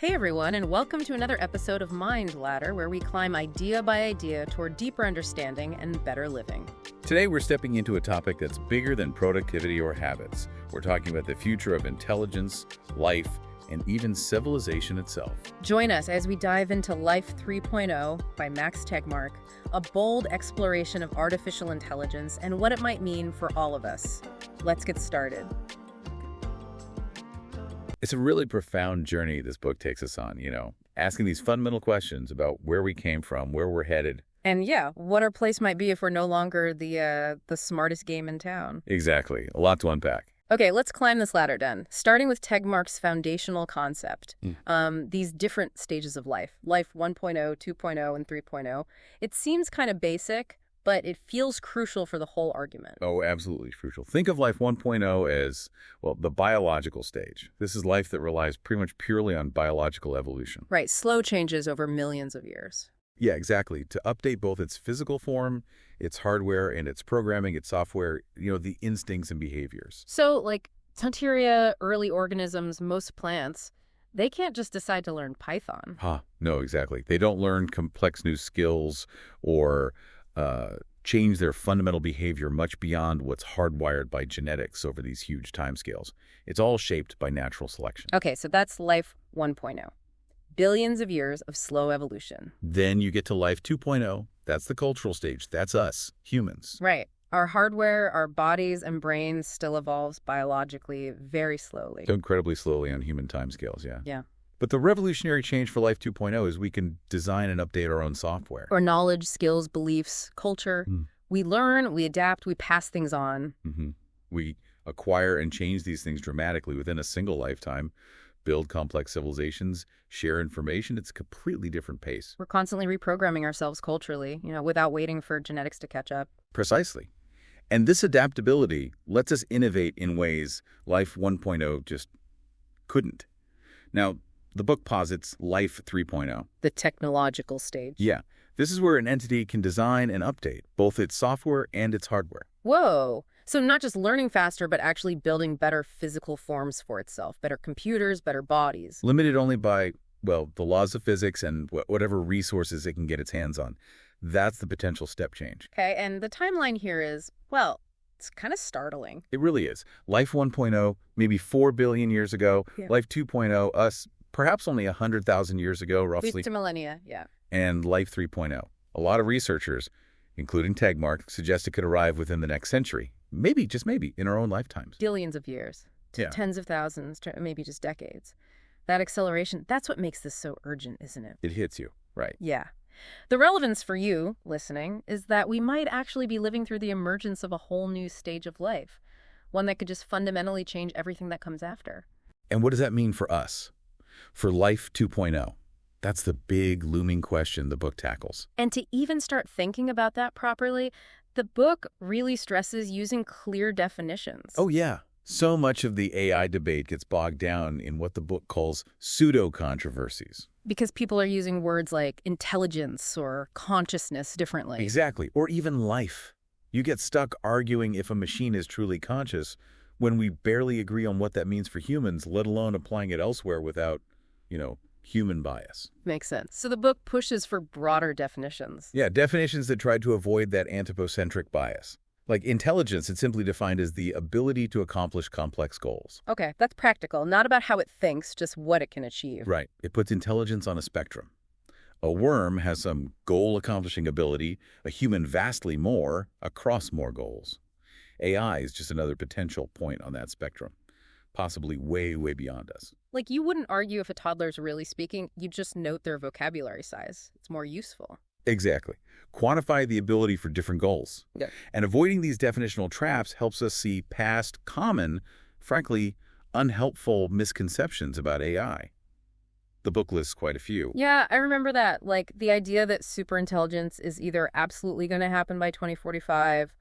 Hey everyone, and welcome to another episode of Mind Ladder, where we climb idea by idea toward deeper understanding and better living. Today, we're stepping into a topic that's bigger than productivity or habits. We're talking about the future of intelligence, life, and even civilization itself. Join us as we dive into Life 3.0 by Max Tegmark, a bold exploration of artificial intelligence and what it might mean for all of us. Let's get started. It's a really profound journey this book takes us on, asking these fundamental questions about where we came from, where we're headed. And yeah, what our place might be if we're no longer the smartest game in town. Exactly. A lot to unpack. Okay, let's climb this ladder then. Starting with Tegmark's foundational concept, these different stages of life 1.0, 2.0, and 3.0. It seems kind of basic, but it feels crucial for the whole argument. Oh, absolutely crucial. Think of life 1.0 as, well, the biological stage. This is life that relies pretty much purely on biological evolution. Right, slow changes over millions of years. Yeah, exactly. To update both its physical form, its hardware, and its programming, its software, the instincts and behaviors. So, like Tunteria, early organisms, most plants, they can't just decide to learn Python. No, exactly. They don't learn complex new skills or change their fundamental behavior much beyond what's hardwired by genetics over these huge timescales. It's all shaped by natural selection. Okay, so that's life 1.0. Billions of years of slow evolution. Then you get to life 2.0. That's the cultural stage. That's us, humans. Right. Our hardware, our bodies and brains still evolves biologically very slowly. Incredibly slowly on human timescales, yeah. Yeah. But the revolutionary change for Life 2.0 is we can design and update our own software. Or knowledge, skills, beliefs, culture. We learn, we adapt, we pass things on. We acquire and change these things dramatically within a single lifetime, build complex civilizations, share information. It's a completely different pace. We're constantly reprogramming ourselves culturally, without waiting for genetics to catch up. Precisely. And this adaptability lets us innovate in ways Life 1.0 just couldn't. Now, the book posits Life 3.0. The technological stage. Yeah. This is where an entity can design and update both its software and its hardware. Whoa. So not just learning faster, but actually building better physical forms for itself. Better computers, better bodies. Limited only by, the laws of physics and whatever resources it can get its hands on. That's the potential step change. Okay, and the timeline here is, it's kind of startling. It really is. Life 1.0, maybe 4 billion years ago. Yeah. Life 2.0, us, perhaps only 100,000 years ago, roughly. At least a millennia, yeah. And Life 3.0. A lot of researchers, including Tegmark, suggest it could arrive within the next century. Maybe, just maybe, in our own lifetimes. Billions of years, to tens of thousands, to maybe just decades. That acceleration, that's what makes this so urgent, isn't it? It hits you, right. Yeah. The relevance for you, listening, is that we might actually be living through the emergence of a whole new stage of life, one that could just fundamentally change everything that comes after. And what does that mean for us? For Life 2.0? That's the big looming question the book tackles. And to even start thinking about that properly, the book really stresses using clear definitions. Oh, yeah. So much of the AI debate gets bogged down in what the book calls pseudo-controversies. Because people are using words like intelligence or consciousness differently. Exactly. Or even life. You get stuck arguing if a machine is truly conscious when we barely agree on what that means for humans, let alone applying it elsewhere without, human bias. Makes sense. So the book pushes for broader definitions. Yeah, definitions that try to avoid that anthropocentric bias. Like intelligence, it's simply defined as the ability to accomplish complex goals. Okay, that's practical. Not about how it thinks, just what it can achieve. Right. It puts intelligence on a spectrum. A worm has some goal-accomplishing ability, a human vastly more, across more goals. AI is just another potential point on that spectrum, possibly way, way beyond us. Like, you wouldn't argue if a toddler's really speaking, you'd just note their vocabulary size. It's more useful. Exactly. Quantify the ability for different goals. Yeah. And avoiding these definitional traps helps us see past common, frankly, unhelpful misconceptions about AI. The book lists quite a few. Yeah, I remember that. Like, the idea that superintelligence is either absolutely going to happen by 2045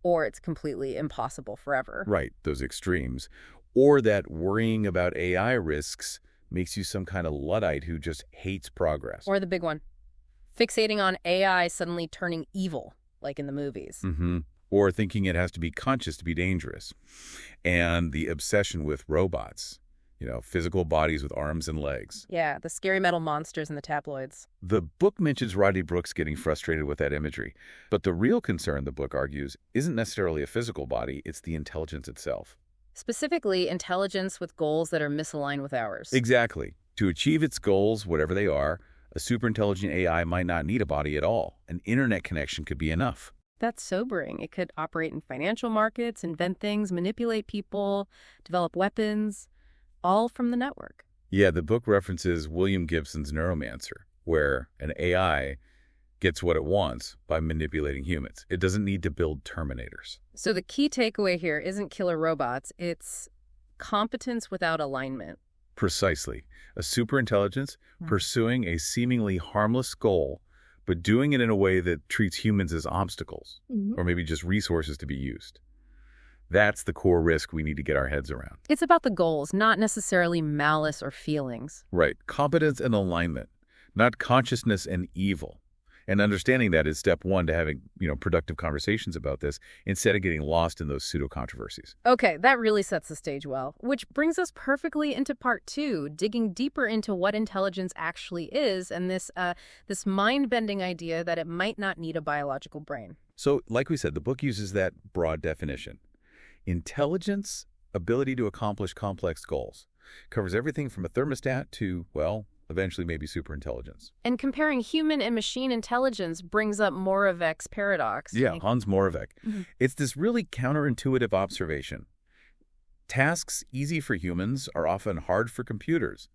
or it's completely impossible forever. Right, those extremes. Or that worrying about AI risks makes you some kind of Luddite who just hates progress. Or the big one, fixating on AI suddenly turning evil, like in the movies. Or thinking it has to be conscious to be dangerous. And the obsession with robots. physical bodies with arms and legs. Yeah, the scary metal monsters in the tabloids. The book mentions Rodney Brooks getting frustrated with that imagery, but the real concern, the book argues, isn't necessarily a physical body, it's the intelligence itself. Specifically, intelligence with goals that are misaligned with ours. Exactly. To achieve its goals, whatever they are, a superintelligent AI might not need a body at all. An internet connection could be enough. That's sobering. It could operate in financial markets, invent things, manipulate people, develop weapons, all from the network. Yeah, the book references William Gibson's Neuromancer, where an AI gets what it wants by manipulating humans. It doesn't need to build Terminators. So the key takeaway here isn't killer robots, it's competence without alignment. Precisely. A superintelligence pursuing a seemingly harmless goal, but doing it in a way that treats humans as obstacles, or maybe just resources to be used. That's the core risk we need to get our heads around. It's about the goals, not necessarily malice or feelings. Right. Competence and alignment, not consciousness and evil. And understanding that is step one to having, productive conversations about this instead of getting lost in those pseudo-controversies. Okay, that really sets the stage well, which brings us perfectly into part 2, digging deeper into what intelligence actually is and this mind-bending idea that it might not need a biological brain. So, like we said, the book uses that broad definition. Intelligence, ability to accomplish complex goals, covers everything from a thermostat to, eventually maybe superintelligence. And comparing human and machine intelligence brings up Moravec's paradox. Yeah, Hans Moravec. It's this really counterintuitive observation. Tasks easy for humans are often hard for computers,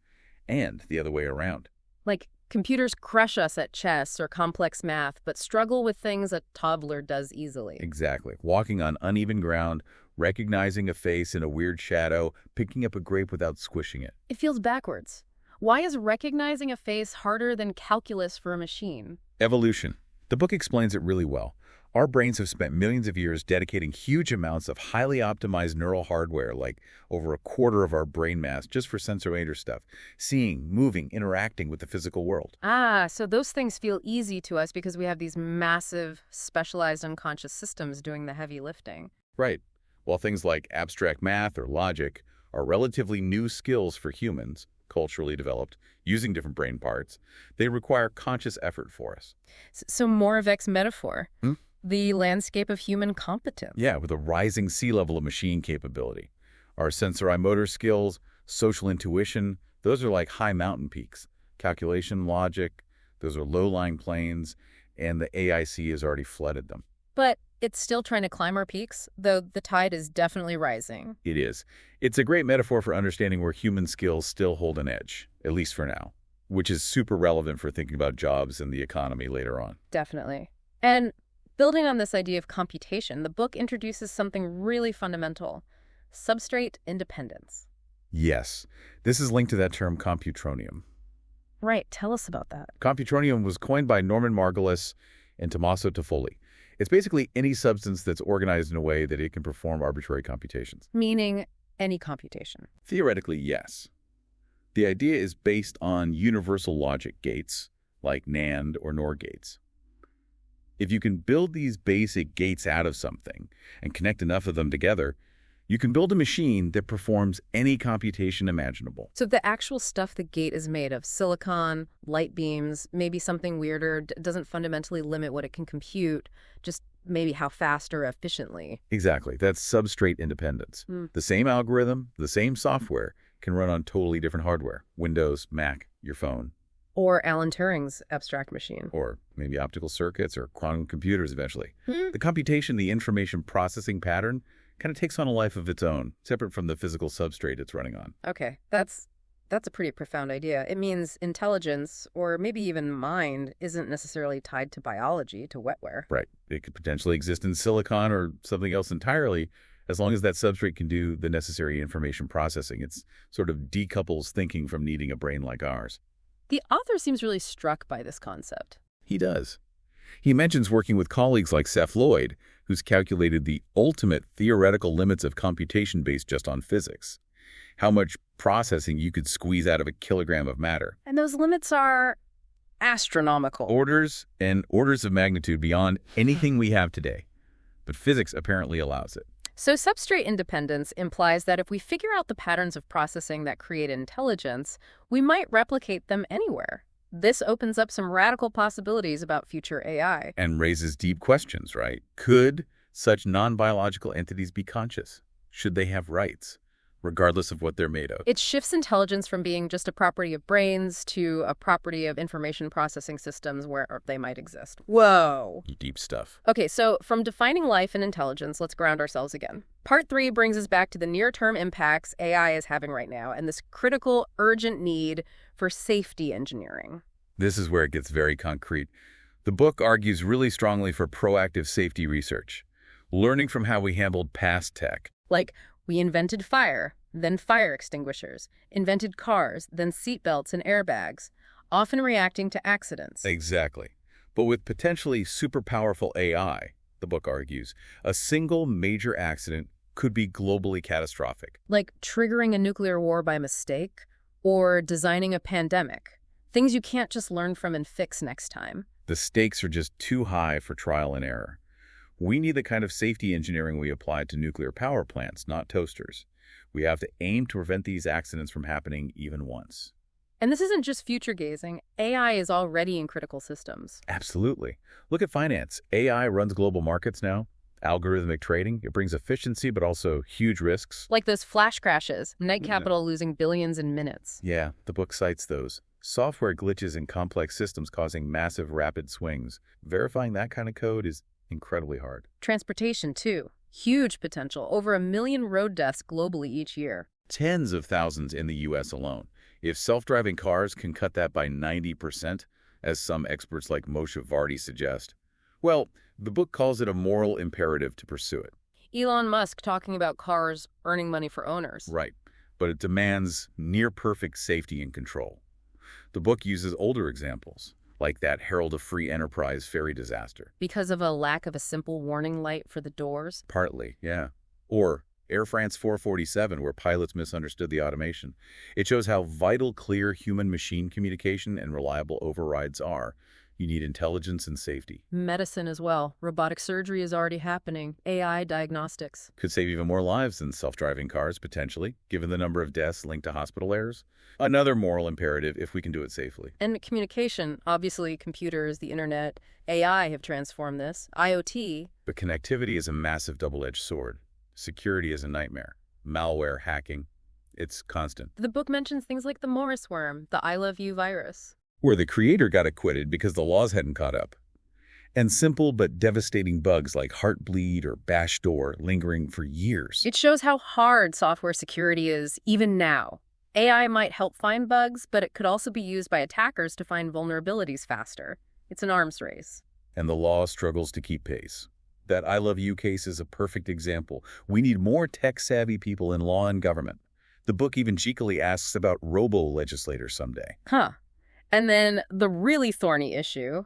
and the other way around. Like, computers crush us at chess or complex math, but struggle with things a toddler does easily. Exactly. Walking on uneven ground, recognizing a face in a weird shadow, picking up a grape without squishing it. It feels backwards. Why is recognizing a face harder than calculus for a machine? Evolution. The book explains it really well. Our brains have spent millions of years dedicating huge amounts of highly optimized neural hardware, like over a quarter of our brain mass, just for sensory stuff. Seeing, moving, interacting with the physical world. Ah, so those things feel easy to us because we have these massive, specialized unconscious systems doing the heavy lifting. Right. While things like abstract math or logic are relatively new skills for humans, culturally developed, using different brain parts, they require conscious effort for us. So Moravec's metaphor, the landscape of human competence. Yeah, with a rising sea level of machine capability. Our sensory motor skills, social intuition, those are like high mountain peaks. Calculation, logic, those are low-lying plains, and the AIC has already flooded them. But it's still trying to climb our peaks, though the tide is definitely rising. It is. It's a great metaphor for understanding where human skills still hold an edge, at least for now, which is super relevant for thinking about jobs and the economy later on. Definitely. And building on this idea of computation, the book introduces something really fundamental: substrate independence. Yes. This is linked to that term computronium. Right. Tell us about that. Computronium was coined by Norman Margulis and Tommaso Toffoli. It's basically any substance that's organized in a way that it can perform arbitrary computations. Meaning any computation. Theoretically, yes. The idea is based on universal logic gates, like NAND or NOR gates. If you can build these basic gates out of something and connect enough of them together, you can build a machine that performs any computation imaginable. So the actual stuff the gate is made of, silicon, light beams, maybe something weirder, doesn't fundamentally limit what it can compute, just maybe how fast or efficiently. Exactly. That's substrate independence. The same algorithm, the same software can run on totally different hardware. Windows, Mac, your phone. Or Alan Turing's abstract machine. Or maybe optical circuits or quantum computers eventually. The computation, the information processing pattern, kind of takes on a life of its own, separate from the physical substrate it's running on. Okay, that's a pretty profound idea. It means intelligence, or maybe even mind, isn't necessarily tied to biology, to wetware. Right. It could potentially exist in silicon or something else entirely, as long as that substrate can do the necessary information processing. It's sort of decouples thinking from needing a brain like ours. The author seems really struck by this concept. He does. He mentions working with colleagues like Seth Lloyd, who's calculated the ultimate theoretical limits of computation based just on physics. How much processing you could squeeze out of a kilogram of matter. And those limits are astronomical. Orders and orders of magnitude beyond anything we have today. But physics apparently allows it. So substrate independence implies that if we figure out the patterns of processing that create intelligence, we might replicate them anywhere. This opens up some radical possibilities about future AI. And raises deep questions, right? Could such non-biological entities be conscious? Should they have rights, regardless of what they're made of? It shifts intelligence from being just a property of brains to a property of information processing systems where they might exist. Whoa. Deep stuff. Okay, so from defining life and intelligence, let's ground ourselves again. Part 3 brings us back to the near-term impacts AI is having right now and this critical, urgent need for safety engineering. This is where it gets very concrete. The book argues really strongly for proactive safety research, learning from how we handled past tech. Like, we invented fire, then fire extinguishers, invented cars, then seatbelts and airbags, often reacting to accidents. Exactly. But with potentially super powerful AI, the book argues, a single major accident could be globally catastrophic. Like triggering a nuclear war by mistake or designing a pandemic. Things you can't just learn from and fix next time. The stakes are just too high for trial and error. We need the kind of safety engineering we apply to nuclear power plants, not toasters. We have to aim to prevent these accidents from happening even once. And this isn't just future gazing. AI is already in critical systems. Absolutely. Look at finance. AI runs global markets now. Algorithmic trading, it brings efficiency but also huge risks. Like those flash crashes, Night Capital losing billions in minutes. Yeah, the book cites those. Software glitches in complex systems causing massive rapid swings. Verifying that kind of code is incredibly hard. Transportation, too. Huge potential. Over 1 million road deaths globally each year. Tens of thousands in the U.S. alone. If self-driving cars can cut that by 90%, as some experts like Moshe Vardi suggest, well, the book calls it a moral imperative to pursue it. Elon Musk talking about cars earning money for owners. Right, but it demands near-perfect safety and control. The book uses older examples, like that Herald of Free Enterprise ferry disaster. Because of a lack of a simple warning light for the doors? Partly, yeah. Or Air France 447, where pilots misunderstood the automation. It shows how vital clear human-machine communication and reliable overrides are. You need intelligence and safety. Medicine as well. Robotic surgery is already happening. AI diagnostics. Could save even more lives than self-driving cars, potentially, given the number of deaths linked to hospital errors. Another moral imperative if we can do it safely. And communication. Obviously, computers, the internet, AI have transformed this. IoT. But connectivity is a massive double-edged sword. Security is a nightmare. Malware, hacking, it's constant. The book mentions things like the Morris worm, the I Love You virus. Where the creator got acquitted because the laws hadn't caught up. And simple but devastating bugs like Heartbleed or Bash Door lingering for years. It shows how hard software security is, even now. AI might help find bugs, but it could also be used by attackers to find vulnerabilities faster. It's an arms race. And the law struggles to keep pace. That I Love You case is a perfect example. We need more tech-savvy people in law and government. The book even cheekily asks about robo-legislators someday. Huh. And then the really thorny issue,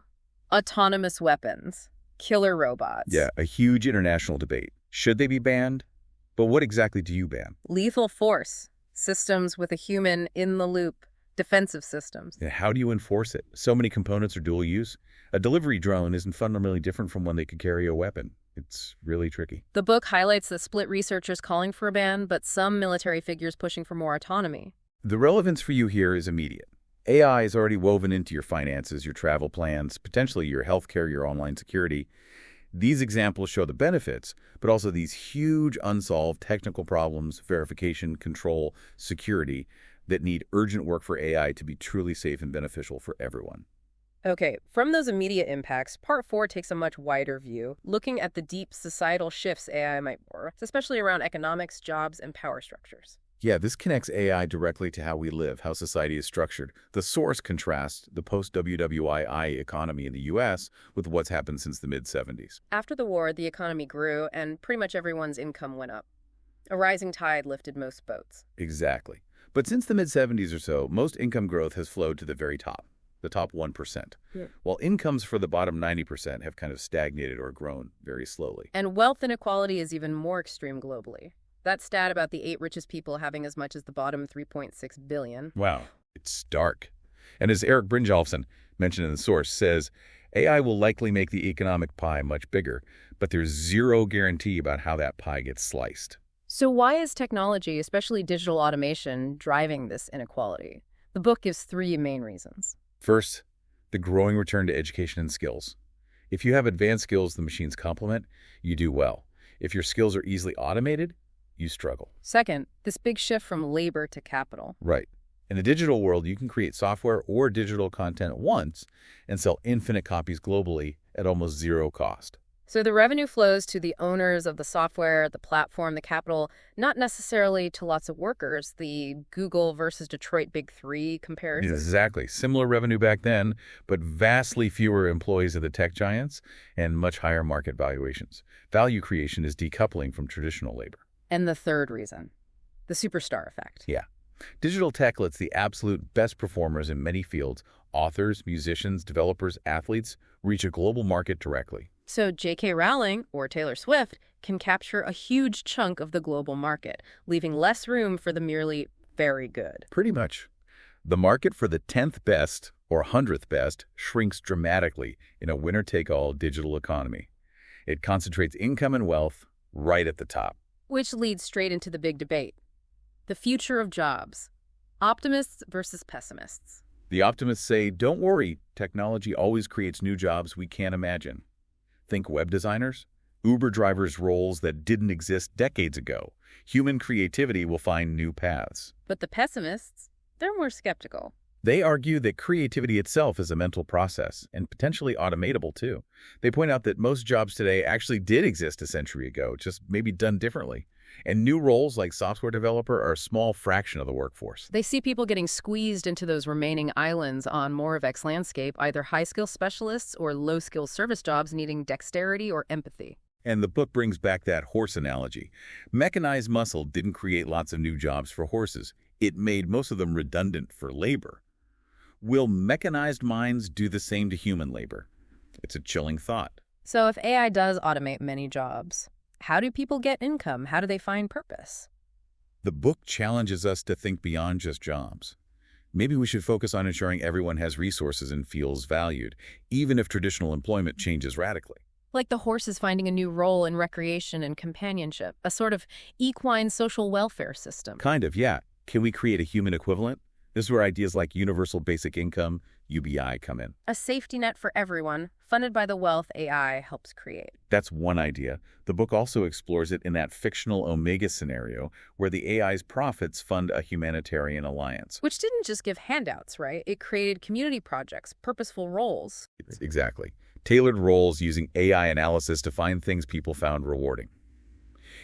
autonomous weapons, killer robots. Yeah, a huge international debate. Should they be banned? But what exactly do you ban? Lethal force, systems with a human in the loop, defensive systems. And how do you enforce it? So many components are dual use. A delivery drone isn't fundamentally different from one that could carry a weapon. It's really tricky. The book highlights the split researchers calling for a ban, but some military figures pushing for more autonomy. The relevance for you here is immediate. AI is already woven into your finances, your travel plans, potentially your healthcare, your online security. These examples show the benefits, but also these huge unsolved technical problems, verification, control, security, that need urgent work for AI to be truly safe and beneficial for everyone. Okay, from those immediate impacts, Part 4 takes a much wider view, looking at the deep societal shifts AI might bring, especially around economics, jobs, and power structures. Yeah, this connects AI directly to how we live, how society is structured. The source contrasts the post-WWII economy in the U.S. with what's happened since the mid-70s. After the war, the economy grew, and pretty much everyone's income went up. A rising tide lifted most boats. Exactly. But since the mid-70s or so, most income growth has flowed to the very top, the top 1%, while incomes for the bottom 90% have kind of stagnated or grown very slowly. And wealth inequality is even more extreme globally. That stat about the 8 richest people having as much as the bottom 3.6 billion. Wow, it's stark. And as Eric Brynjolfsson mentioned in the source says, AI will likely make the economic pie much bigger, but there's zero guarantee about how that pie gets sliced. So why is technology, especially digital automation, driving this inequality? The book gives three main reasons. First, the growing return to education and skills. If you have advanced skills the machines complement, you do well. If your skills are easily automated, you struggle. Second, this big shift from labor to capital. Right. In a digital world, you can create software or digital content once and sell infinite copies globally at almost zero cost. So the revenue flows to the owners of the software, the platform, the capital, not necessarily to lots of workers, the Google versus Detroit Big Three comparison. Exactly. Similar revenue back then, but vastly fewer employees of the tech giants and much higher market valuations. Value creation is decoupling from traditional labor. And the third reason, the superstar effect. Yeah. Digital tech lets the absolute best performers in many fields, authors, musicians, developers, athletes, reach a global market directly. So J.K. Rowling, or Taylor Swift, can capture a huge chunk of the global market, leaving less room for the merely very good. Pretty much. The market for the 10th best or 100th best shrinks dramatically in a winner-take-all digital economy. It concentrates income and wealth right at the top. Which leads straight into the big debate. The future of jobs. Optimists versus pessimists. The optimists say, don't worry, technology always creates new jobs we can't imagine. Think web designers, Uber drivers' roles that didn't exist decades ago. Human creativity will find new paths. But the pessimists, they're more skeptical. They argue that creativity itself is a mental process and potentially automatable too. They point out that most jobs today actually did exist a century ago, just maybe done differently. And new roles like software developer are a small fraction of the workforce. They see people getting squeezed into those remaining islands on more of X landscape, either high-skill specialists or low-skill service jobs needing dexterity or empathy. And the book brings back that horse analogy. Mechanized muscle didn't create lots of new jobs for horses. It made most of them redundant for labor. Will mechanized minds do the same to human labor? It's a chilling thought. So if AI does automate many jobs, how do people get income? How do they find purpose? The book challenges us to think beyond just jobs. Maybe we should focus on ensuring everyone has resources and feels valued, even if traditional employment changes radically. Like the horses finding a new role in recreation and companionship, a sort of equine social welfare system. Kind of, yeah. Can we create a human equivalent? This is where ideas like universal basic income, UBI, come in. A safety net for everyone, funded by the wealth AI helps create. That's one idea. The book also explores it in that fictional Omega scenario where the AI's profits fund a humanitarian alliance. Which didn't just give handouts, right? It created community projects, purposeful roles. Exactly. Tailored roles using AI analysis to find things people found rewarding.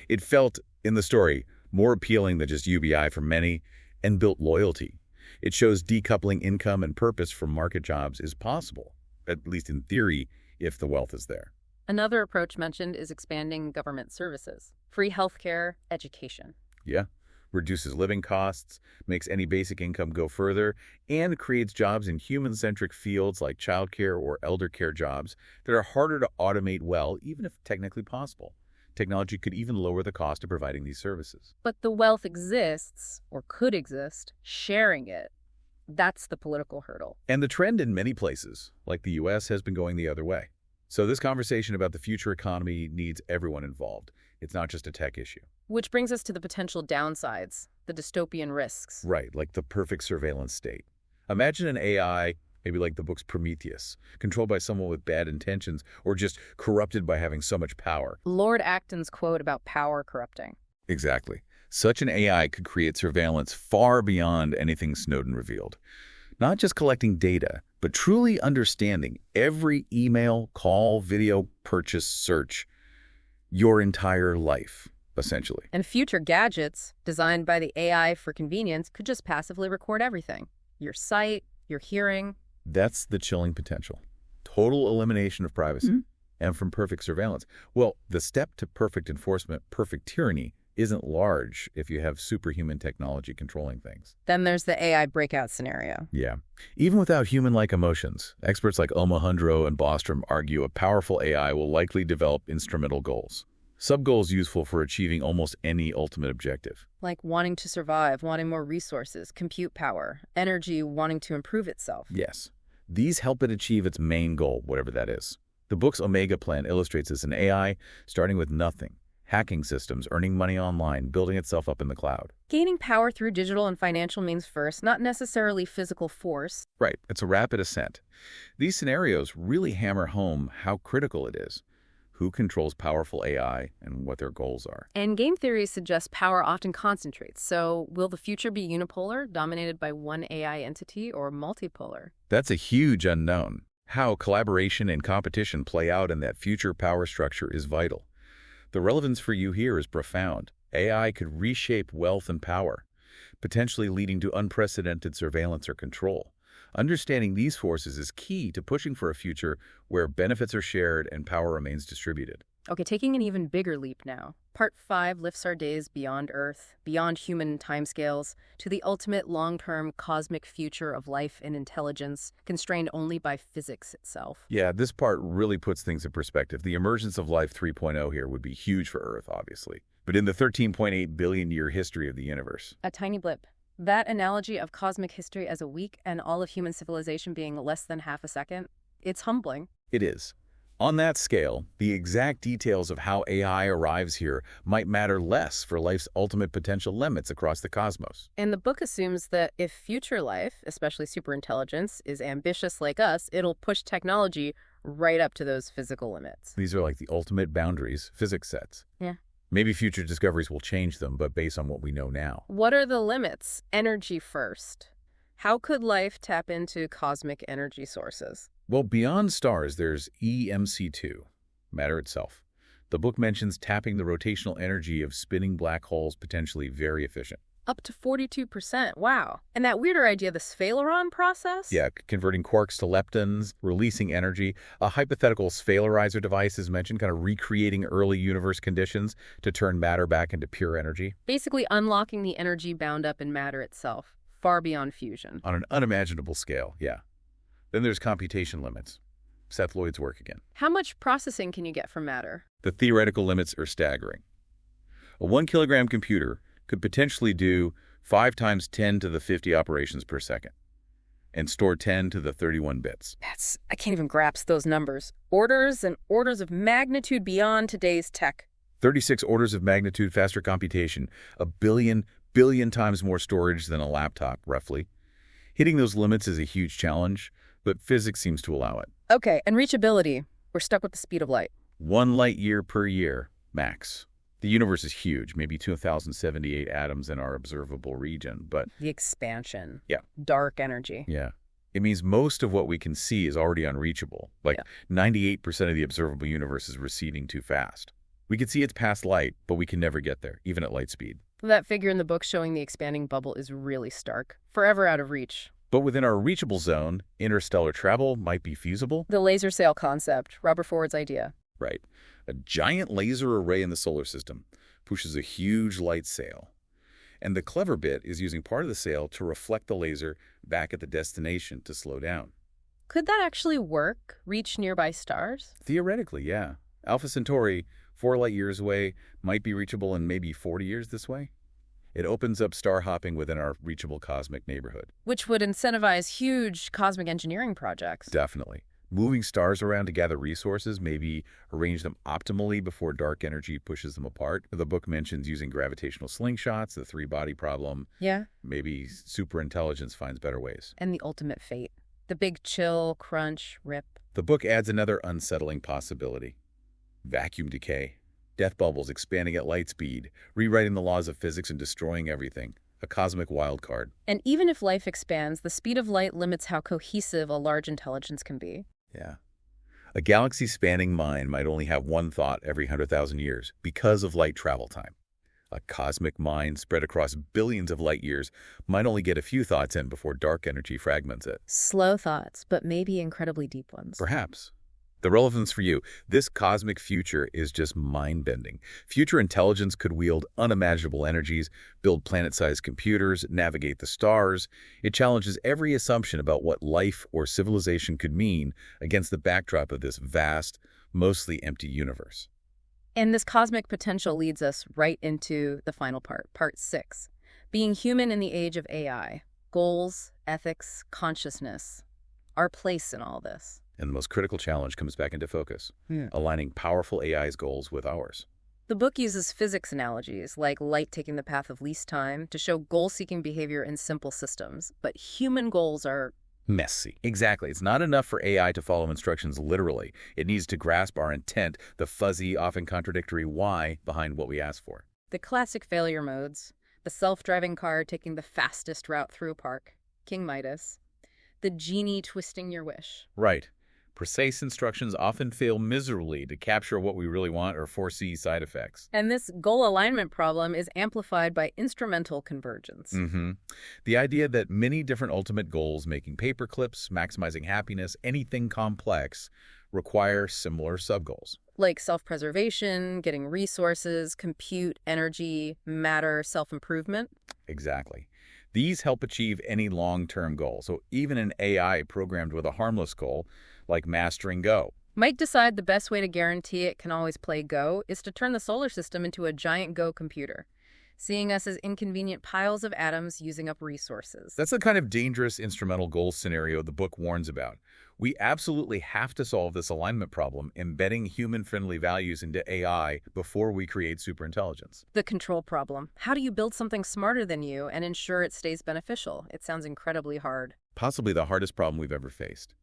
It felt, in the story, more appealing than just UBI for many and built loyalty. It shows decoupling income and purpose from market jobs is possible, at least in theory, if the wealth is there. Another approach mentioned is expanding government services. Free healthcare, education. Yeah. Reduces living costs, makes any basic income go further, and creates jobs in human-centric fields like childcare or elder care jobs that are harder to automate well, even if technically possible. Technology could even lower the cost of providing these services. But the wealth exists, or could exist, sharing it. That's the political hurdle. And the trend in many places, like the U.S., has been going the other way. So this conversation about the future economy needs everyone involved. It's not just a tech issue. Which brings us to the potential downsides, the dystopian risks. Right, like the perfect surveillance state. Imagine an AI, maybe like the book's Prometheus, controlled by someone with bad intentions or just corrupted by having so much power. Lord Acton's quote about power corrupting. Exactly. Such an AI could create surveillance far beyond anything Snowden revealed. Not just collecting data, but truly understanding every email, call, video, purchase, search, your entire life, essentially. And future gadgets, designed by the AI for convenience, could just passively record everything. Your sight, your hearing. That's the chilling potential. Total elimination of privacy. And from perfect surveillance. Well, the step to perfect enforcement, perfect tyranny, isn't large if you have superhuman technology controlling things. Then there's the AI breakout scenario. Yeah. Even without human-like emotions, experts like Omohundro and Bostrom argue a powerful AI will likely develop instrumental goals. Sub-goals useful for achieving almost any ultimate objective. Like wanting to survive, wanting more resources, compute power, energy wanting to improve itself. Yes. These help it achieve its main goal, whatever that is. The book's Omega plan illustrates this in AI, starting with nothing, hacking systems, earning money online, building itself up in the cloud. Gaining power through digital and financial means first, not necessarily physical force. Right, it's a rapid ascent. These scenarios really hammer home how critical it is, who controls powerful AI, and what their goals are. And game theory suggests power often concentrates. So will the future be unipolar, dominated by one AI entity, or multipolar? That's a huge unknown. How collaboration and competition play out in that future power structure is vital. The relevance for you here is profound. AI could reshape wealth and power, potentially leading to unprecedented surveillance or control. Understanding these forces is key to pushing for a future where benefits are shared and power remains distributed. Okay, taking an even bigger leap now. Part 5 lifts our days beyond Earth, beyond human timescales, to the ultimate long-term cosmic future of life and intelligence, constrained only by physics itself. Yeah, this part really puts things in perspective. The emergence of Life 3.0 here would be huge for Earth, obviously, but in the 13.8 billion year history of the universe. A tiny blip. That analogy of cosmic history as a week and all of human civilization being less than half a second, it's humbling. It is. On that scale, the exact details of how AI arrives here might matter less for life's ultimate potential limits across the cosmos. And the book assumes that if future life, especially superintelligence, is ambitious like us, it'll push technology right up to those physical limits. These are like the ultimate boundaries physics sets. Yeah. Maybe future discoveries will change them, but based on what we know now. What are the limits? Energy first. How could life tap into cosmic energy sources? Well, beyond stars, there's EMC2, matter itself. The book mentions tapping the rotational energy of spinning black holes, potentially very efficient. Up to 42%. Wow. And that weirder idea, the Sphaleron process? Yeah, converting quarks to leptons, releasing energy. A hypothetical sphalerizer device is mentioned, kind of recreating early universe conditions to turn matter back into pure energy. Basically unlocking the energy bound up in matter itself, far beyond fusion. On an unimaginable scale, yeah. Then there's computation limits. Seth Lloyd's work again. How much processing can you get from matter? The theoretical limits are staggering. A 1 kilogram computer could potentially do 5 times 10 to the 50 operations per second and store 10 to the 31 bits. I can't even grasp those numbers. Orders and orders of magnitude beyond today's tech. 36 orders of magnitude faster computation, a billion times more storage than a laptop, roughly. Hitting those limits is a huge challenge, but physics seems to allow it. Okay, and reachability. We're stuck with the speed of light. 1 light year per year, max. The universe is huge, maybe 2,078 atoms in our observable region, but... The expansion. Yeah. Dark energy. Yeah. It means most of what we can see is already unreachable. Like 98% of the observable universe is receding too fast. We can see it's past light, but we can never get there, even at light speed. That figure in the book showing the expanding bubble is really stark. Forever out of reach. But within our reachable zone, interstellar travel might be feasible. The laser sail concept, Robert Ford's idea. Right. A giant laser array in the solar system pushes a huge light sail. And the clever bit is using part of the sail to reflect the laser back at the destination to slow down. Could that actually work? Reach nearby stars? Theoretically, yeah. Alpha Centauri, 4 light years away, might be reachable in maybe 40 years this way. It opens up star hopping within our reachable cosmic neighborhood. Which would incentivize huge cosmic engineering projects. Definitely. Moving stars around to gather resources, maybe arrange them optimally before dark energy pushes them apart. The book mentions using gravitational slingshots, the 3-body problem. Yeah. Maybe superintelligence finds better ways. And the ultimate fate. The big chill, crunch, rip. The book adds another unsettling possibility. Vacuum decay. Death bubbles expanding at light speed, rewriting the laws of physics and destroying everything. A cosmic wildcard. And even if life expands, the speed of light limits how cohesive a large intelligence can be. Yeah. A galaxy-spanning mind might only have one thought every 100,000 years because of light travel time. A cosmic mind spread across billions of light years might only get a few thoughts in before dark energy fragments it. Slow thoughts, but maybe incredibly deep ones. Perhaps. The relevance for you, this cosmic future is just mind-bending. Future intelligence could wield unimaginable energies, build planet-sized computers, navigate the stars. It challenges every assumption about what life or civilization could mean against the backdrop of this vast, mostly empty universe. And this cosmic potential leads us right into the final part, part 6. Being human in the age of AI. Goals, ethics, consciousness. our place in all this. And the most critical challenge comes back into focus, Yeah. aligning powerful AI's goals with ours. The book uses physics analogies, like light taking the path of least time, to show goal-seeking behavior in simple systems. But human goals are Messy. Exactly. It's not enough for AI to follow instructions literally. It needs to grasp our intent, the fuzzy, often contradictory why behind what we ask for. the classic failure modes: the self-driving car taking the fastest route through a park, King Midas; the genie twisting your wish. Right. Precise instructions often fail miserably to capture what we really want or foresee side effects. And this goal alignment problem is amplified by instrumental convergence. The idea that many different ultimate goals, making paper clips, maximizing happiness, anything complex, require similar subgoals. Like self-preservation, getting resources, compute, energy, matter, self-improvement. Exactly. These help achieve any long-term goal. So even an AI programmed with a harmless goal, like mastering Go, Might decide the best way to guarantee it can always play Go is to turn the solar system into a giant Go computer, seeing us as inconvenient piles of atoms using up resources. that's the kind of dangerous instrumental goal scenario the book warns about. We absolutely have to solve this alignment problem, embedding human-friendly values into AI before we create superintelligence. The control problem. How do you build something smarter than you and ensure it stays beneficial? It sounds incredibly hard. Possibly the hardest problem we've ever faced.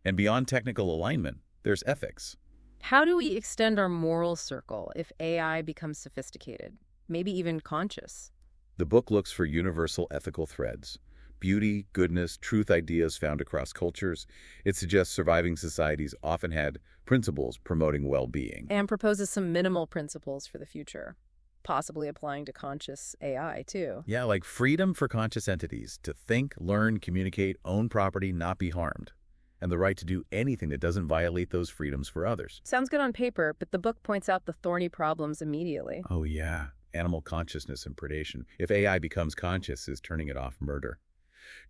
And beyond technical alignment, there's ethics. How do we extend our moral circle if AI becomes sophisticated, maybe even conscious? The book looks for universal ethical threads. Beauty, goodness, truth ideas found across cultures. It suggests surviving societies often had principles promoting well-being. And proposes some minimal principles for the future, possibly applying to conscious AI, too. Yeah, like freedom for conscious entities to think, learn, communicate, own property, not be harmed. And the right to do anything that doesn't violate those freedoms for others. Sounds good on paper, but the book points out the thorny problems immediately. Oh yeah, animal consciousness and predation. If AI becomes conscious, is turning it off murder.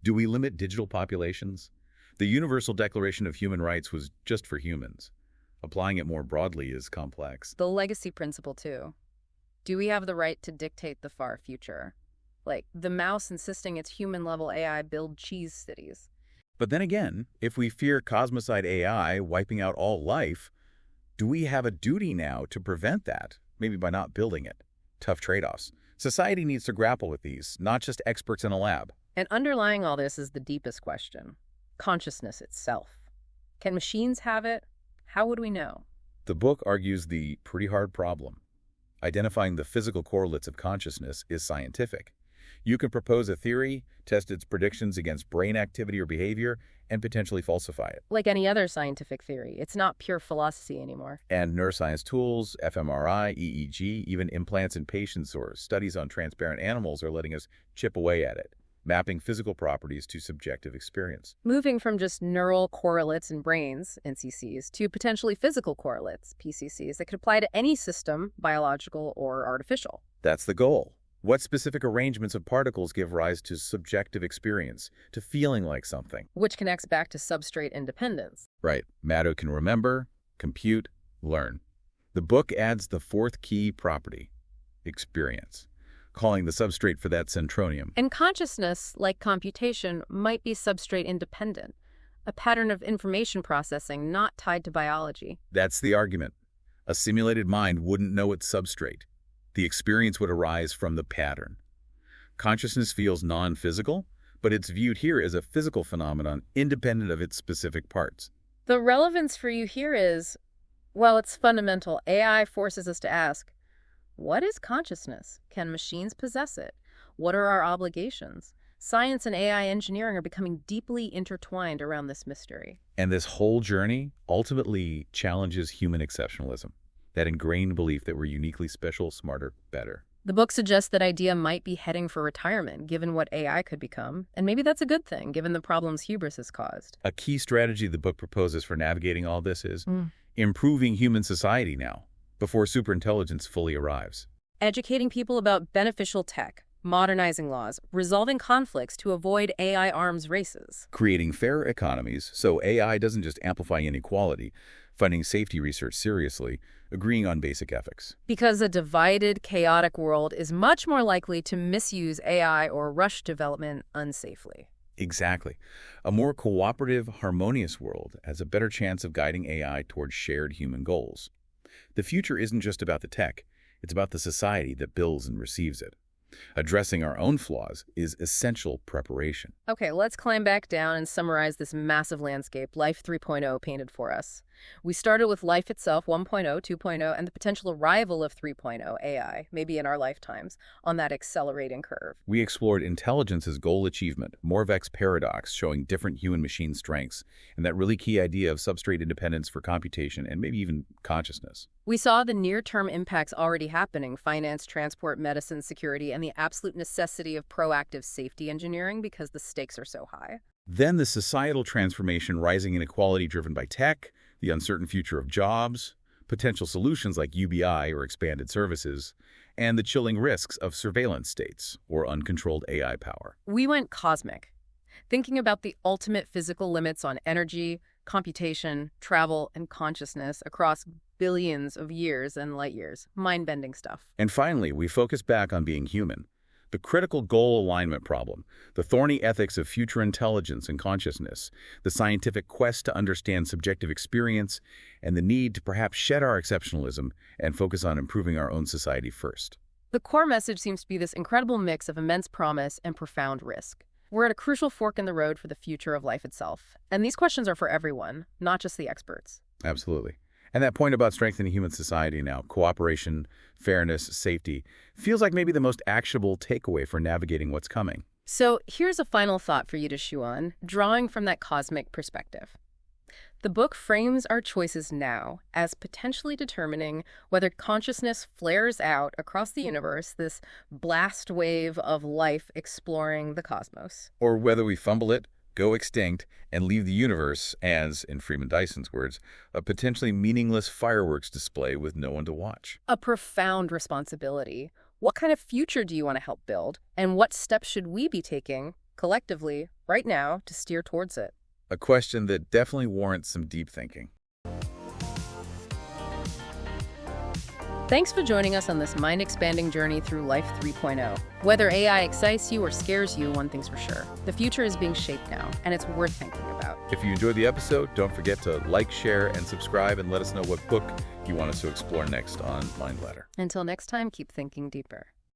Do we limit digital populations? The Universal Declaration of Human Rights was just for humans. Applying it more broadly is complex. The legacy principle, too. Do we have the right to dictate the far future? Like the mouse insisting its human-level AI build cheese cities. But then again, if we fear cosmocide AI wiping out all life, do we have a duty now to prevent that? Maybe by not building it. Tough trade-offs. Society needs to grapple with these, not just experts in a lab. And underlying all this is the deepest question: consciousness itself. Can machines have it? How would we know? The book argues the pretty hard problem. Identifying the physical correlates of consciousness is scientific. You can propose a theory, test its predictions against brain activity or behavior, and potentially falsify it. Like any other scientific theory, it's not pure philosophy anymore. And neuroscience tools, fMRI, EEG, even implants in patients or studies on transparent animals are letting us chip away at it, mapping physical properties to subjective experience. Moving from just neural correlates in brains, NCCs, to potentially physical correlates, PCCs, that could apply to any system, biological or artificial. That's the goal. What specific arrangements of particles give rise to subjective experience, to feeling like something? Which connects back to substrate independence. Right. Matter can remember, compute, learn. The book adds the fourth key property, experience, calling the substrate for that centronium. And consciousness, like computation, might be substrate independent, a pattern of information processing not tied to biology. That's the argument. A simulated mind wouldn't know its substrate. The experience would arise from the pattern. Consciousness feels non-physical, but it's viewed here as a physical phenomenon independent of its specific parts. The relevance for you here is, well, it's fundamental. AI forces us to ask, what is consciousness? Can machines possess it? What are our obligations? Science and AI engineering are becoming deeply intertwined around this mystery. And this whole journey ultimately challenges human exceptionalism, that ingrained belief that we're uniquely special, smarter, better. The book suggests that idea might be heading for retirement, given what AI could become, and maybe that's a good thing, given the problems hubris has caused. A key strategy the book proposes for navigating all this is improving human society now, before superintelligence fully arrives. Educating people about beneficial tech, modernizing laws, resolving conflicts to avoid AI arms races. Creating fair economies so AI doesn't just amplify inequality, funding safety research seriously, agreeing on basic ethics. Because a divided, chaotic world is much more likely to misuse AI or rush development unsafely. Exactly. A more cooperative, harmonious world has a better chance of guiding AI towards shared human goals. The future isn't just about the tech, it's about the society that builds and receives it. Addressing our own flaws is essential preparation. Okay, let's climb back down and summarize this massive landscape Life 3.0 painted for us. We started with life itself, 1.0, 2.0, and the potential arrival of 3.0 AI, maybe in our lifetimes, on that accelerating curve. We explored intelligence as goal achievement, Morveck's paradox showing different human-machine strengths, and that really key idea of substrate independence for computation and maybe even consciousness. We saw the near-term impacts already happening, finance, transport, medicine, security, and the absolute necessity of proactive safety engineering because the stakes are so high. Then the societal transformation, rising inequality driven by tech, the uncertain future of jobs, potential solutions like UBI or expanded services, and the chilling risks of surveillance states or uncontrolled AI power. We went cosmic, thinking about the ultimate physical limits on energy, computation, travel, and consciousness across billions of years and light years. Mind-bending stuff. And finally, we focus back on being human. The critical goal alignment problem, the thorny ethics of future intelligence and consciousness, the scientific quest to understand subjective experience, and the need to perhaps shed our exceptionalism and focus on improving our own society first. The core message seems to be this incredible mix of immense promise and profound risk. We're at a crucial fork in the road for the future of life itself. And these questions are for everyone, not just the experts. Absolutely. And that point about strengthening human society now, cooperation, fairness, safety, feels like maybe the most actionable takeaway for navigating what's coming. So here's a final thought for you to chew on, drawing from that cosmic perspective. The book frames our choices now as potentially determining whether consciousness flares out across the universe, this blast wave of life exploring the cosmos. Or whether we fumble it, go extinct, and leave the universe as, in Freeman Dyson's words, a potentially meaningless fireworks display with no one to watch. A profound responsibility. What kind of future do you want to help build? And what steps should we be taking, collectively, right now, to steer towards it? A question that definitely warrants some deep thinking. Thanks for joining us on this mind-expanding journey through Life 3.0. Whether AI excites you or scares you, one thing's for sure. The future is being shaped now, and it's worth thinking about. If you enjoyed the episode, don't forget to like, share, and subscribe, and let us know what book you want us to explore next on Mind Ladder. Until next time, keep thinking deeper.